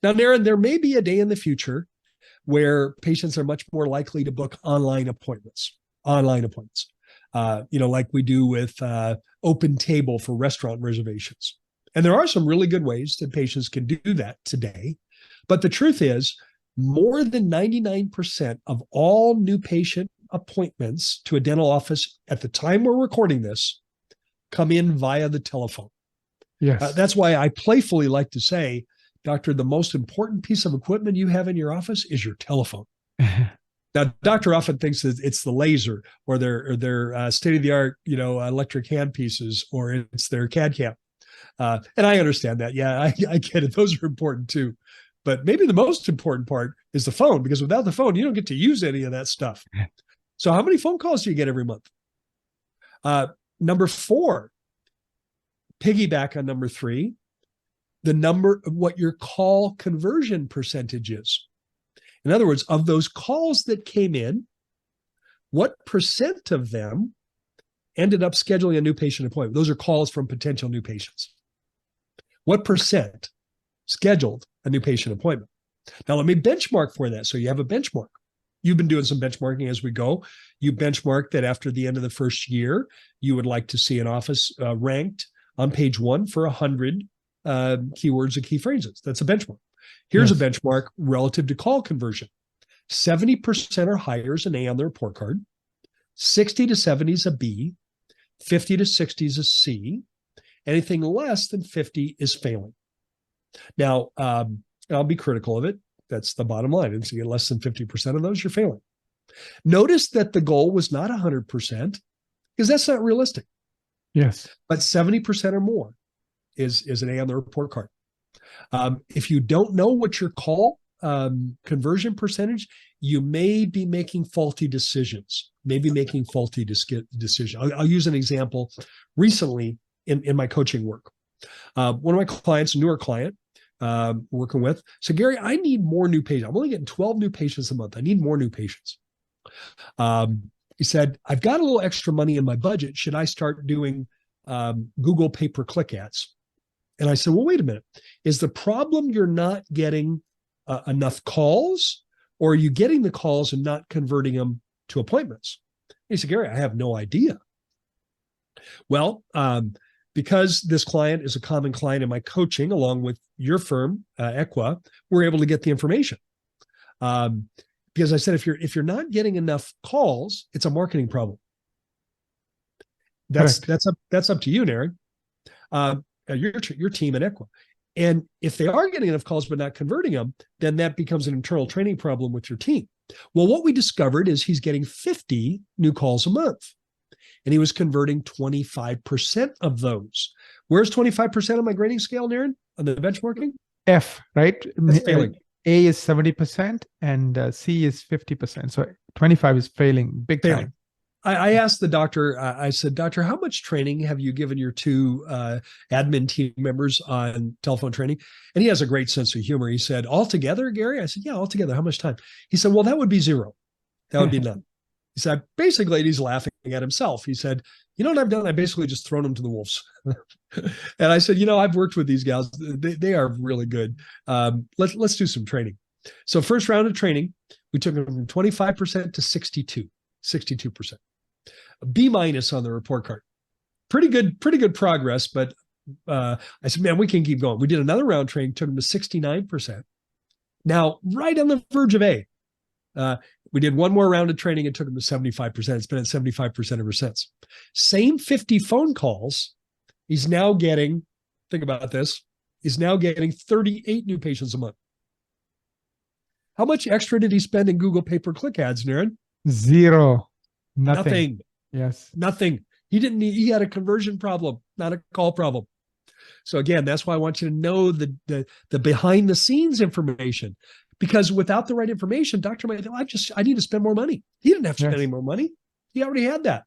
Now, Naren, there may be a day in the future where patients are much more likely to book online appointments, like we do with Open Table for restaurant reservations. And there are some really good ways that patients can do that today. But the truth is, more than 99% of all new patient appointments to a dental office at the time we're recording this come in via the telephone. Yes. That's why I playfully like to say, doctor, the most important piece of equipment you have in your office is your telephone. Now, doctor often thinks that it's the laser or their state-of-the-art, electric handpieces, or it's their CAD CAM. And I understand that. Yeah, I get it. Those are important too. But maybe the most important part is the phone, because without the phone, you don't get to use any of that stuff. So how many phone calls do you get every month? Number 4, piggyback on number 3, the number of what your call conversion percentage is. In other words, of those calls that came in, what percent of them ended up scheduling a new patient appointment? Those are calls from potential new patients. What percent scheduled a new patient appointment? Now, let me benchmark for that. So you have a benchmark. You've been doing some benchmarking as we go. You benchmark that after the end of the first year, you would like to see an office ranked on page 1 for 100 keywords and key phrases. That's a benchmark. Here's a benchmark relative to call conversion. 70% or higher is an A on the report card. 60 to 70 is a B. 50 to 60 is a C. Anything less than 50 is failing. Now, I'll be critical of it. That's the bottom line. If you get less than 50% of those, you're failing. Notice that the goal was not 100%, because that's not realistic. Yes. But 70% or more is an A on the report card. If you don't know what your call conversion percentage, you may be making faulty decisions. I'll use an example. Recently, in my coaching work, one of my clients, a newer client, working with, said, Gary, I need more new patients. I'm only getting 12 new patients a month. I need more new patients. He said, I've got a little extra money in my budget. Should I start doing Google pay-per-click ads? And I said, well, wait a minute. Is the problem you're not getting enough calls, or are you getting the calls and not converting them to appointments? He said, Gary, I have no idea. Well, because this client is a common client in my coaching, along with your firm, Equa, we're able to get the information. Because I said, if you're not getting enough calls, it's a marketing problem. That's up to you, Naren. Your team at Equa. And if they are getting enough calls but not converting them, then that becomes an internal training problem with your team. Well, what we discovered is he's getting 50 new calls a month, and he was converting 25% of those. Where's 25% on my grading scale, Naren, on the benchmarking? F, right? That's failing. A is 70% and C is 50%. So 25 is failing big time. I asked the doctor, I said, doctor, how much training have you given your 2 admin team members on telephone training? And he has a great sense of humor. He said, altogether, Gary? I said, yeah, altogether. How much time? He said, well, that would be 0. That would be none. He said, basically, he's laughing at himself. He said, you know what I've done? I basically just thrown them to the wolves. And I said, I've worked with these gals. They are really good. Let's do some training. So first round of training, we took them from 25% to 62%. B- on the report card. Pretty good progress, but I said, man, we can keep going. We did another round of training, took them to 69%. Now, right on the verge of A. We did one more round of training and took them to 75%. It's been at 75% ever since. Same 50 phone calls. He's now getting, think about this, he's now getting 38 new patients a month. How much extra did he spend in Google pay-per-click ads, Naren? 0. Nothing. Yes. Nothing. He had a conversion problem, not a call problem. So again, that's why I want you to know the behind the scenes information, because without the right information, doctor might think, I need to spend more money. He didn't have to spend any more money. He already had that.